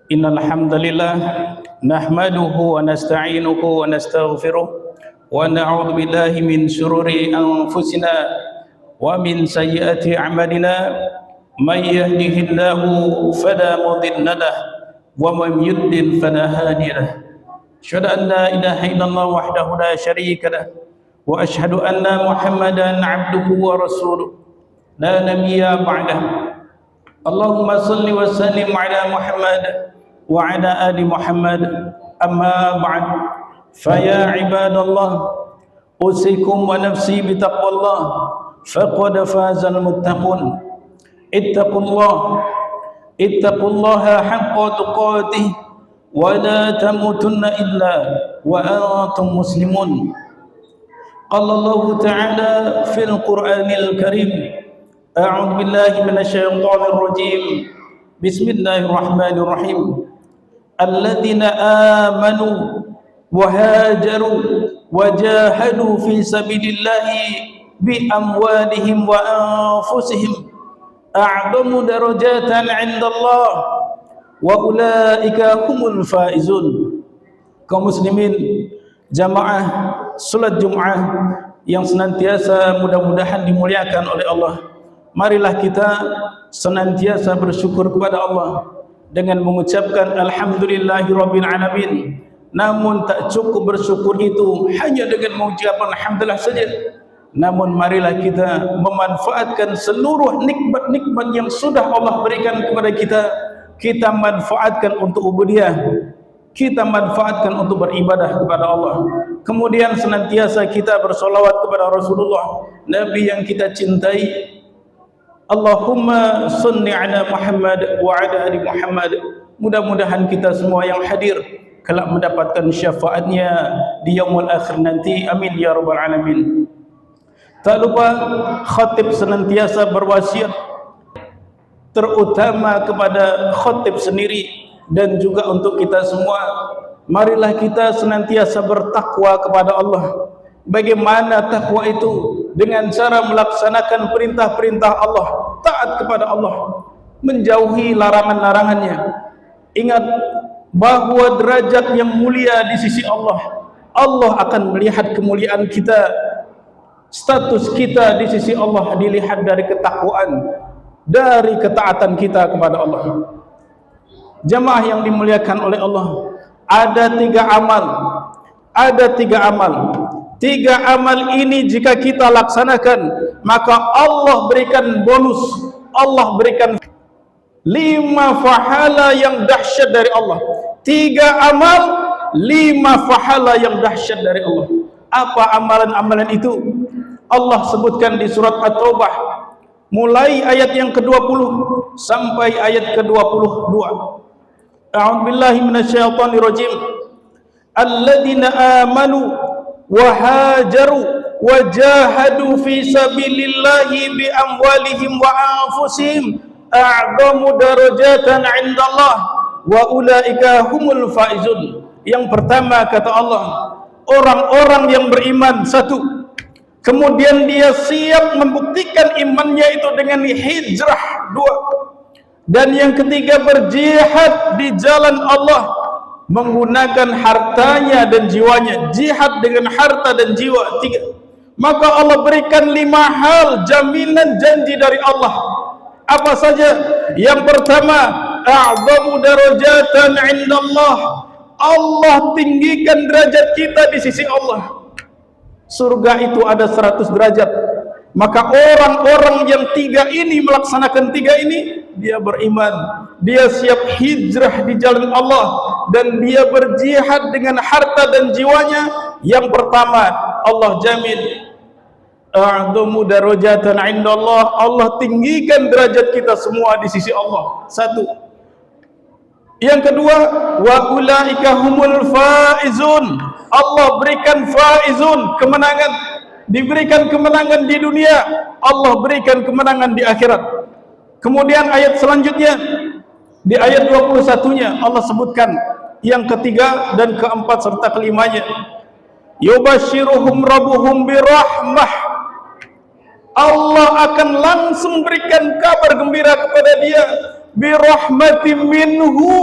Innal hamdalillah nahmaduhu wa nasta'inuhu wa nastaghfiruh wa na'udzu billahi min shururi anfusina wa min sayyiati a'malina may yahdihillahu fala mudilla lahu wa man yudlil fala hadiya lahu. Asyhadu an la ilaha illallah wahdahu la syarika lahu wa asyhadu anna Muhammadan 'abduhu wa rasuluh la nabiyya ba'dahu. Allahumma salli wa sallim ala Muhammad wa ala ali Muhammad, amma ba'd. Faya ibadallah, usikum wa nafsi bitaqwallah, faqad fazal muttaqun. Ittaqullaha haqqa tuqatih wa la tamutunna illa wa antum muslimun. Qala Allah ta'ala fil Qur'anil Karim, a'udzu billahi minasyaitonir rajim. Bismillahirrahmanirrahim. Alladzina amanu wa hajaru wa jahadu fi sabilillahi bi amwalihim wa anfusihim a'zamu darajatan 'indallah wa ulaika humul faizun. Kaum muslimin jamaah salat Jumat yang senantiasa mudah-mudahan dimuliakan oleh Allah, marilah kita senantiasa bersyukur kepada Allah dengan mengucapkan alhamdulillahirabbil alamin. Namun tak cukup bersyukur itu hanya dengan mengucapkan alhamdulillah saja, namun marilah kita memanfaatkan seluruh nikmat-nikmat yang sudah Allah berikan kepada kita. Kita manfaatkan untuk ubudiyah, kita manfaatkan untuk beribadah kepada Allah. Kemudian senantiasa kita bersolawat kepada Rasulullah, Nabi yang kita cintai. Allahumma salli ala Muhammad wa ala ali Muhammad. Mudah-mudahan kita semua yang hadir kelak mendapatkan syafaatnya di yaumul akhir nanti. Amin ya rabbal alamin. Tak lupa khatib senantiasa berwasiat, terutama kepada khatib sendiri dan juga untuk kita semua. Marilah kita senantiasa bertakwa kepada Allah. Bagaimana takwa itu? Dengan cara melaksanakan perintah-perintah Allah, taat kepada Allah, menjauhi larangan-larangannya. Ingat bahawa derajat yang mulia di sisi Allah, Allah akan melihat kemuliaan kita. Status kita di sisi Allah dilihat dari ketakwaan, dari ketaatan kita kepada Allah. Jamaah yang dimuliakan oleh Allah, ada tiga amal. Tiga amal ini jika kita laksanakan, maka Allah berikan bonus, Allah berikan 5 pahala yang dahsyat dari Allah. 3 amal, 5 pahala yang dahsyat dari Allah. Apa amalan-amalan itu? Allah sebutkan di surat At-Taubah, mulai ayat yang ke-20 sampai ayat ke-22. A'udzu billahi minasyaitonir rajim. Alladzina amanu wa hajaru wa jahadu fi sabilillahi bi amwalihim wa anfusihim a'zamu darajatan 'indallah wa ulaika humul faizun. Yang pertama kata Allah, orang-orang yang beriman, satu, kemudian dia siap membuktikan imannya itu dengan hijrah, dua, dan yang ketiga berjihad di jalan Allah menggunakan hartanya dan jiwanya. Jihad dengan harta dan jiwa, 3. Maka Allah berikan 5 hal jaminan janji dari Allah. Apa saja? Yang pertama, a'zamu darajatan 'indallah. Allah tinggikan derajat kita di sisi Allah. Surga itu ada 100 derajat. Maka orang-orang yang 3 ini melaksanakan 3 ini, dia beriman, dia siap hijrah di jalan Allah, dan dia berjihad dengan harta dan jiwanya. Yang pertama, Allah jamin a'zamu darajatan 'indallah. Allah tinggikan derajat kita semua di sisi Allah. 1. Yang kedua, wa ulaika humul faizun. Allah berikan faizun, kemenangan. Diberikan kemenangan di dunia, Allah berikan kemenangan di akhirat. Kemudian ayat selanjutnya, di ayat 21-nya Allah sebutkan yang ketiga dan keempat serta kelimanya. Yubashiruhum rabbuhum birahmah. Allah akan langsung berikan kabar gembira kepada dia birahmatin minhu,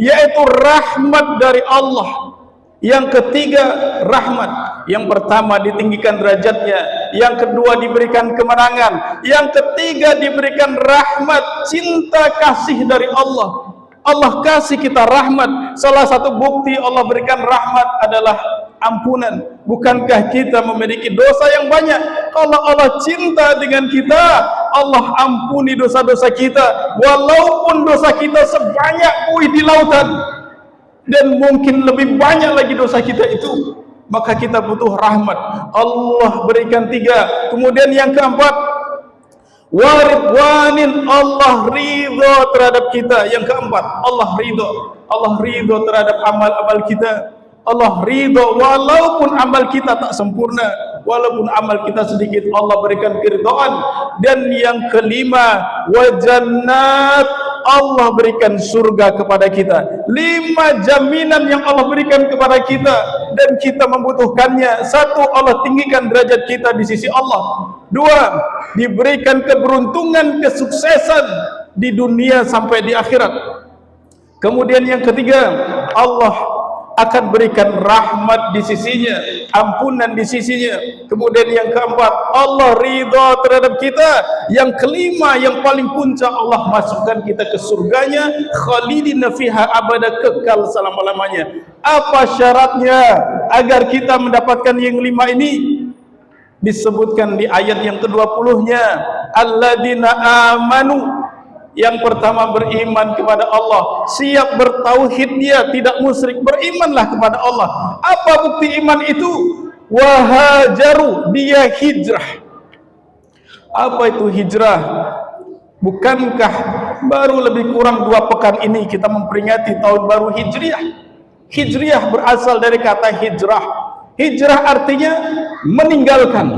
yaitu rahmat dari Allah. Yang ketiga, rahmat. Yang pertama ditinggikan derajatnya, yang kedua diberikan kemenangan, yang ketiga diberikan rahmat, cinta kasih dari Allah. Allah kasih kita rahmat. Salah satu bukti Allah berikan rahmat adalah ampunan. Bukankah kita memiliki dosa yang banyak? Kalau Allah cinta dengan kita, Allah ampuni dosa-dosa kita, walaupun dosa kita sebanyak buih di lautan, dan mungkin lebih banyak lagi dosa kita itu. Maka kita butuh rahmat. Allah berikan tiga. Kemudian yang keempat, waridwanin, Allah ridho terhadap kita. Yang keempat, Allah ridho terhadap amal-amal kita. Allah ridho walaupun amal kita tak sempurna, walaupun amal kita sedikit, Allah berikan keridhaan. Dan yang kelima, wajannat, Allah berikan surga kepada kita. 5 jaminan yang Allah berikan kepada kita, dan kita membutuhkannya. 1, Allah tinggikan derajat kita di sisi Allah. 2, diberikan keberuntungan, kesuksesan di dunia sampai di akhirat. Kemudian yang ketiga, Allah akan berikan rahmat di sisinya, ampunan di sisinya. Kemudian yang keempat, Allah ridha terhadap kita. Yang kelima, yang paling puncak, Allah masukkan kita ke surganya, khalidina fiha abada, kekal selama-lamanya. Apa syaratnya agar kita mendapatkan yang 5 ini? Disebutkan di ayat yang ke-20-nya, alladzina amanu. Yang pertama, beriman kepada Allah, siap bertauhid, dia tidak musyrik, berimanlah kepada Allah. Apa bukti iman itu? Wahajaru, dia hijrah. Apa itu hijrah? Bukankah baru lebih kurang 2 pekan ini kita memperingati tahun baru Hijriah? Hijriah berasal dari kata hijrah. Hijrah artinya meninggalkan.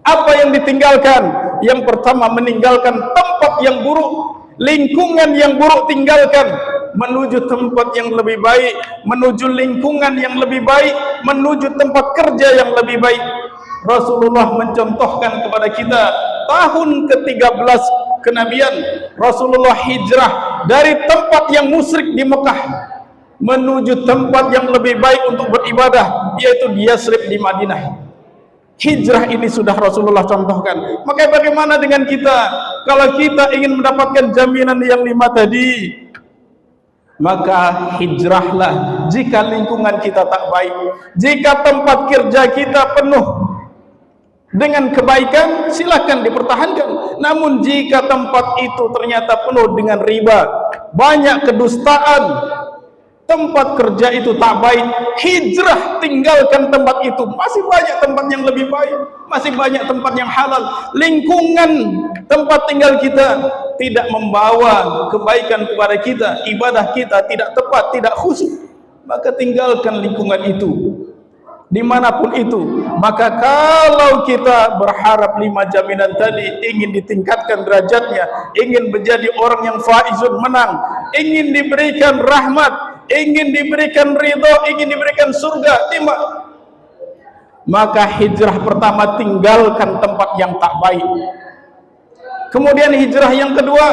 Apa yang ditinggalkan? Yang pertama, meninggalkan tempat yang buruk, lingkungan yang buruk tinggalkan, menuju tempat yang lebih baik, menuju lingkungan yang lebih baik, menuju tempat kerja yang lebih baik. Rasulullah mencontohkan kepada kita, tahun ke-13 kenabian, Rasulullah hijrah dari tempat yang musyrik di Mekah menuju tempat yang lebih baik untuk beribadah, yaitu di Yasrib di Madinah. Hijrah ini sudah Rasulullah contohkan. Maka bagaimana dengan kita? Kalau kita ingin mendapatkan jaminan yang 5 tadi, maka hijrahlah jika lingkungan kita tak baik, jika tempat kerja kita penuh dengan kebaikan, silakan dipertahankan. Namun jika tempat itu ternyata penuh dengan riba, banyak kedustaan, tempat kerja itu tak baik, hijrah, tinggalkan tempat itu. Masih banyak tempat yang lebih baik, masih banyak tempat yang halal. Lingkungan tempat tinggal kita tidak membawa kebaikan kepada kita, ibadah kita tidak tepat, tidak khusyuk, maka tinggalkan lingkungan itu, dimanapun itu. Maka kalau kita berharap 5 jaminan tadi, ingin ditingkatkan derajatnya, ingin menjadi orang yang faizun, menang, ingin diberikan rahmat, ingin diberikan ridho, ingin diberikan surga, maka hijrah pertama, tinggalkan tempat yang tak baik. Kemudian hijrah yang kedua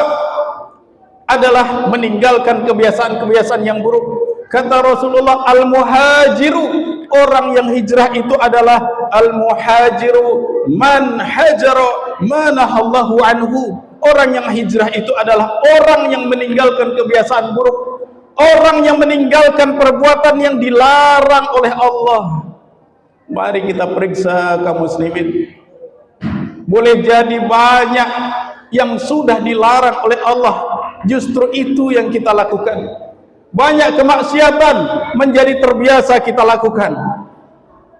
adalah meninggalkan kebiasaan-kebiasaan yang buruk. Kata Rasulullah, al-muhajiru, orang yang hijrah itu adalah al-muhajiru man hajara manahallahu anhu. Orang yang hijrah itu adalah orang yang meninggalkan kebiasaan buruk, orang yang meninggalkan perbuatan yang dilarang oleh Allah. Mari kita periksa kaum muslimin. Boleh jadi banyak yang sudah dilarang oleh Allah, justru itu yang kita lakukan. Banyak kemaksiatan menjadi terbiasa kita lakukan.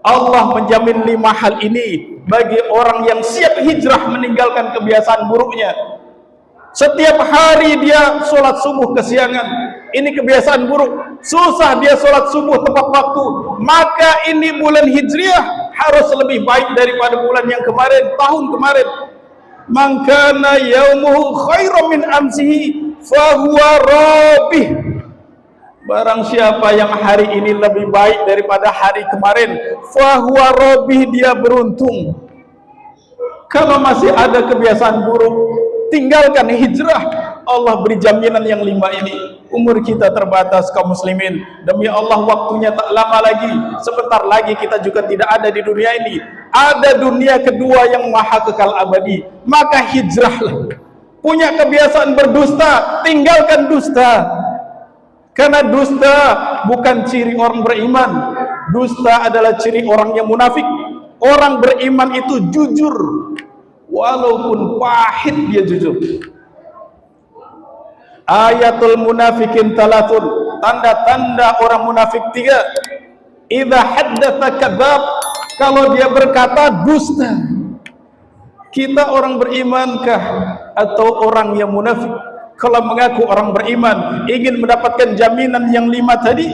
Allah menjamin 5 hal ini bagi orang yang siap hijrah meninggalkan kebiasaan buruknya. Setiap hari dia sholat subuh kesiangan, ini kebiasaan buruk. Susah dia sholat subuh tepat waktu, maka ini bulan hijriah harus lebih baik daripada bulan yang kemarin, tahun kemarin. Man kana yaumuhu khairan min amsihi fahuwa rabih. Barang siapa yang hari ini lebih baik daripada hari kemarin, fahuwa rabih, dia beruntung. Kalau masih ada kebiasaan buruk, tinggalkan, hijrah. Allah beri jaminan yang 5 ini. Umur kita terbatas kaum muslimin. Demi Allah waktunya tak lama lagi. Sebentar lagi kita juga tidak ada di dunia ini. Ada dunia kedua yang maha kekal abadi. Maka hijrahlah. Punya kebiasaan berdusta, tinggalkan dusta. Karena dusta bukan ciri orang beriman. Dusta adalah ciri orang yang munafik. Orang beriman itu jujur, walaupun pahit dia jujur. Ayatul munafikin talatun, tanda-tanda orang munafik 3. Idza haddatsa kadzab, kalau dia berkata dusta. Kita orang berimankah atau orang yang munafik? Kalau mengaku orang beriman, ingin mendapatkan jaminan yang 5 tadi,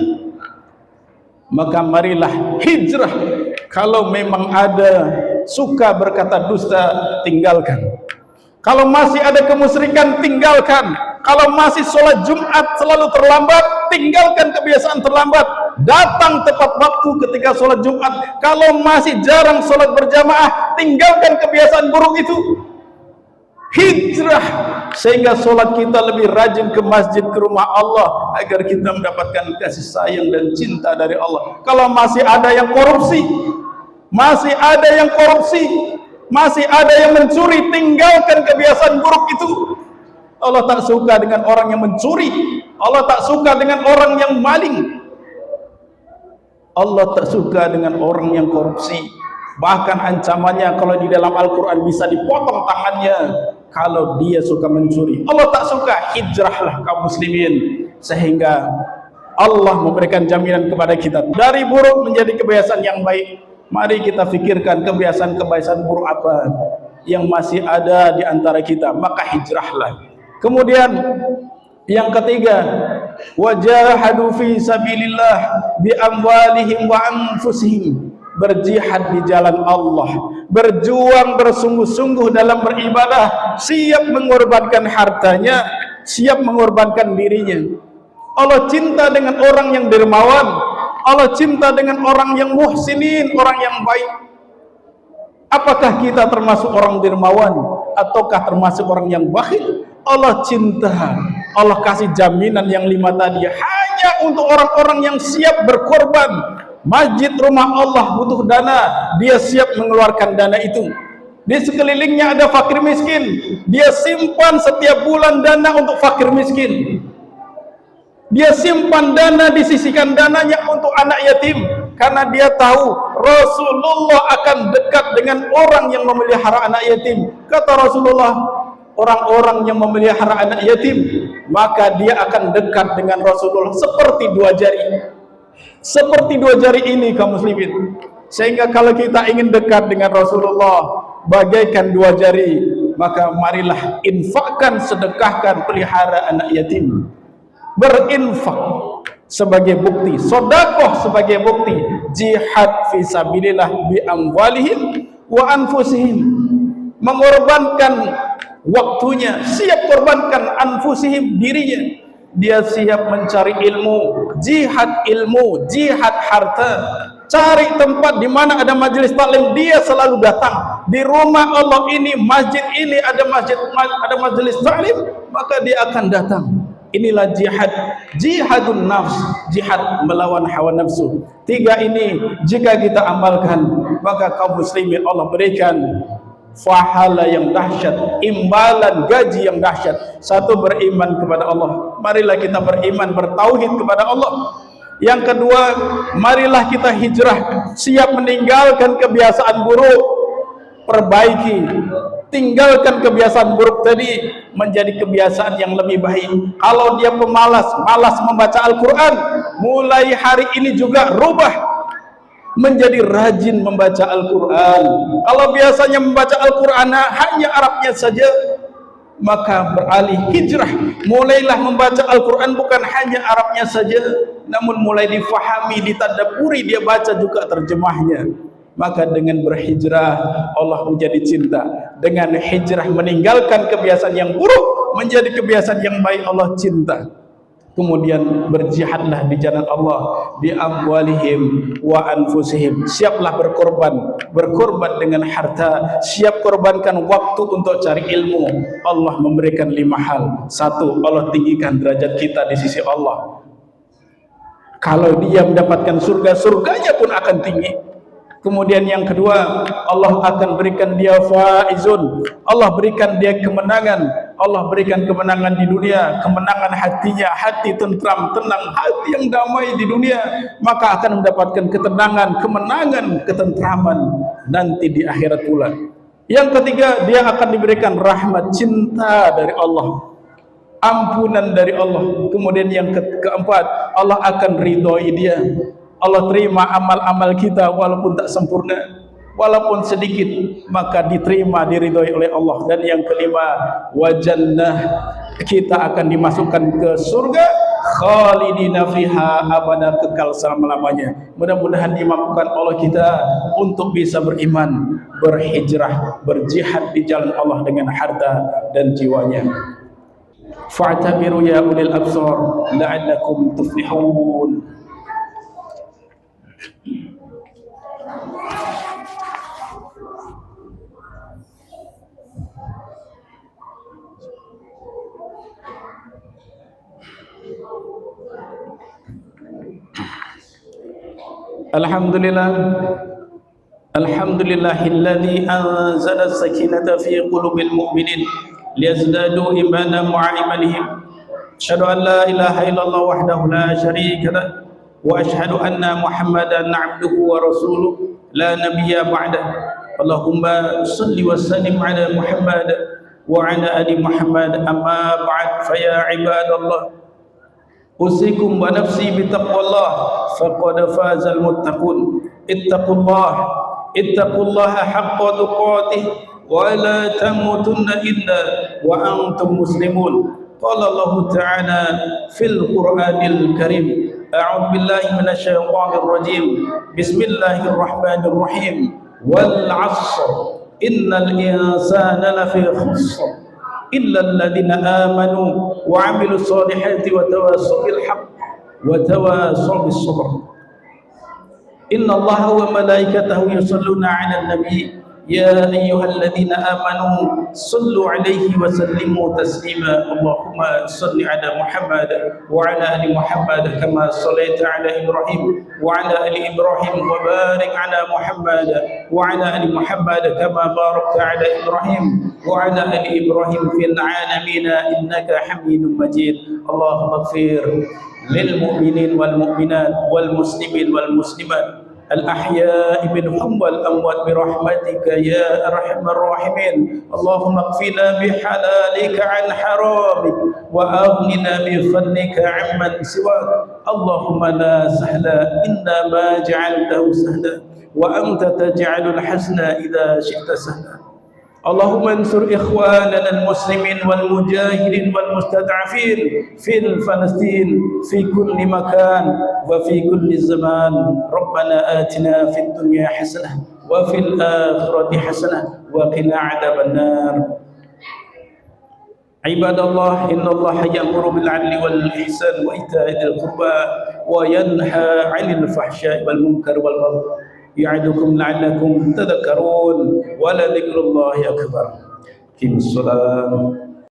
maka marilah hijrah. Kalau memang ada suka berkata dusta, tinggalkan. Kalau masih ada kemusyrikan, tinggalkan. Kalau masih sholat Jumat selalu terlambat, tinggalkan kebiasaan terlambat. Datang tepat waktu ketika sholat Jumat. Kalau masih jarang sholat berjamaah, tinggalkan kebiasaan buruk itu. Hijrah, sehingga sholat kita lebih rajin ke masjid, ke rumah Allah, agar kita mendapatkan kasih sayang dan cinta dari Allah. Kalau masih ada yang korupsi, masih ada yang mencuri, tinggalkan kebiasaan buruk itu. Allah tak suka dengan orang yang mencuri. Allah tak suka dengan orang yang maling. Allah tak suka dengan orang yang korupsi. Bahkan ancamannya kalau di dalam Al-Quran bisa dipotong tangannya kalau dia suka mencuri. Allah tak suka. Hijrahlah kaum muslimin, sehingga Allah memberikan jaminan kepada kita dari buruk menjadi kebiasaan yang baik. Mari kita fikirkan kebiasaan-kebiasaan buruk apa yang masih ada di antara kita, maka hijrahlah. Kemudian yang ketiga, wajahadu fi sabilillah bi amwalihim wa anfusihim, berjihad di jalan Allah, berjuang bersungguh-sungguh dalam beribadah, siap mengorbankan hartanya, siap mengorbankan dirinya. Allah cinta dengan orang yang dermawan. Allah cinta dengan orang yang muhsinin, orang yang baik. Apakah kita termasuk orang dermawan ataukah termasuk orang yang bakhil? Allah cinta. Allah kasih jaminan yang 5 tadi hanya untuk orang-orang yang siap berkorban. Masjid rumah Allah butuh dana, dia siap mengeluarkan dana itu. Di sekelilingnya ada fakir miskin, dia simpan setiap bulan dana untuk fakir miskin. Dia simpan dana, disisihkan dananya untuk anak yatim, karena dia tahu Rasulullah akan dekat dengan orang yang memelihara anak yatim. Kata Rasulullah, orang-orang yang memelihara anak yatim, maka dia akan dekat dengan Rasulullah seperti 2 jari. Seperti 2 jari ini kaum muslimin. Sehingga kalau kita ingin dekat dengan Rasulullah bagaikan 2 jari, maka marilah infakkan, sedekahkan, pelihara anak yatim. Berinfak sebagai bukti, sedekah sebagai bukti, jihad fi sabilillah bi amwalihim wa anfusihim, mengorbankan waktunya, siap korbankan anfusihim, dirinya. Dia siap mencari ilmu, jihad harta. Cari tempat di mana ada majelis taklim, dia selalu datang. Di rumah Allah ini, masjid ini ada majelis taklim, maka dia akan datang. Inilah jihad, jihadun nafs, jihad melawan hawa nafsu. 3 ini jika kita amalkan, maka kaum muslimin Allah berikan pahala yang dahsyat, imbalan gaji yang dahsyat. 1, beriman kepada Allah. Marilah kita beriman, bertauhid kepada Allah. Yang kedua, marilah kita hijrah, siap meninggalkan kebiasaan buruk, perbaiki, tinggalkan kebiasaan buruk tadi menjadi kebiasaan yang lebih baik. Kalau dia pemalas, malas membaca Al-Quran, mulai hari ini juga rubah menjadi rajin membaca Al-Quran. Kalau biasanya membaca Al-Quran hanya Arabnya saja, maka beralih hijrah, mulailah membaca Al-Quran bukan hanya Arabnya saja, namun mulai difahami, ditadaburi, dia baca juga terjemahnya. Maka dengan berhijrah Allah menjadi cinta. Dengan hijrah meninggalkan kebiasaan yang buruk menjadi kebiasaan yang baik, Allah cinta. Kemudian berjihadlah di jalan Allah bi amwalihim wa anfusihim. Siaplah berkorban dengan harta, siap korbankan waktu untuk cari ilmu. Allah memberikan 5 hal. 1, Allah tinggikan derajat kita di sisi Allah. Kalau dia mendapatkan surga, surganya pun akan tinggi. Kemudian yang kedua, Allah akan berikan dia faizun. Allah berikan dia kemenangan. Allah berikan kemenangan di dunia, kemenangan hatinya, hati tentram, tenang, hati yang damai di dunia, maka akan mendapatkan ketenangan, kemenangan, ketentraman nanti di akhirat pula. Yang ketiga, dia akan diberikan rahmat, cinta dari Allah, ampunan dari Allah. Kemudian yang keempat, Allah akan ridhoi dia. Allah terima amal-amal kita walaupun tak sempurna, walaupun sedikit, maka diterima, diridhoi oleh Allah. Dan yang kelima, wa jannah, kita akan dimasukkan ke surga khalidina fiha abada, kekal selama-lamanya. Mudah-mudahan dimampukan Allah kita untuk bisa beriman, berhijrah, berjihad di jalan Allah dengan harta dan jiwanya. Fa'tabiru ya ulil absar la'allakum tuflihun. Alhamdulillahilladzi anzala as-sakinata fi qulubil mu'minin liyazdadu imanan ma'a imanihim. Asyhadu an la ilaha illallah wahdahu la syarika lah wa asyhadu anna Muhammadan 'abduhu wa rasuluh la nabiyya ba'dah. Allahumma shalli wa sallim ala Muhammad wa ala ali Muhammad, amma ba'd. Fa ya ibadallah, usikum wa nafsi bitaqwallah faqad fazal muttaqun. Ittaqullaha haqqa tuqatih wa la tamutunna illa wa antum muslimun. Qala Allah ta'ala fil Qur'anil Karim, a'udzu billahi minasy syaithanir rajim. Bismillahirrahmanirrahim. Wal 'ashr innal insana lafi khusr illa alladhina amanu wa 'amilus solihati wa tawassaw bil haqq wa tawassaw bis sabr. Inna Allaha wa malaikatahu yusalluna 'alan nabi ya ayyuhalladzina amanu sallu 'alaihi wa sallimu taslima. Allahumma salli 'ala Muhammad wa 'ala ali Muhammad kama shallaita 'ala Ibrahim wa 'ala ali Ibrahim wa barik 'ala Muhammad wa 'ala ali Muhammad kama barakta 'ala Ibrahim wa 'ala ali Ibrahim fil 'alamin innaka Hamidum Majid. Allahumma ighfir lil mu'minin wal mu'minat wal muslimin wal muslimat الأحياء منهم والأموات برحمتك يا أرحم الراحمين. اللهم اكفنا بحلالك عن حرامك وأغننا بفضلك عمن سواك. اللهم لا سهل إلا ما جعلته سهلا وأنت تجعل الحزن إذا شئت سهلا. اللهم انصر إخواننا المسلمين والمجاهدين والمستضعفين في فلسطين في كل مكان وفي كل زمان. ربنا آتنا في الدنيا حسنة وفي الآخرة حسنة وقنا عذاب النار. عباد الله، إن الله يأمر بالعدل والإحسان وإيتاء ذي القربى وينهى عن الفحشاء والمنكر والبغي يعظكم لعلكم تذكرون ولذكر الله أكبر. قم الصلاة.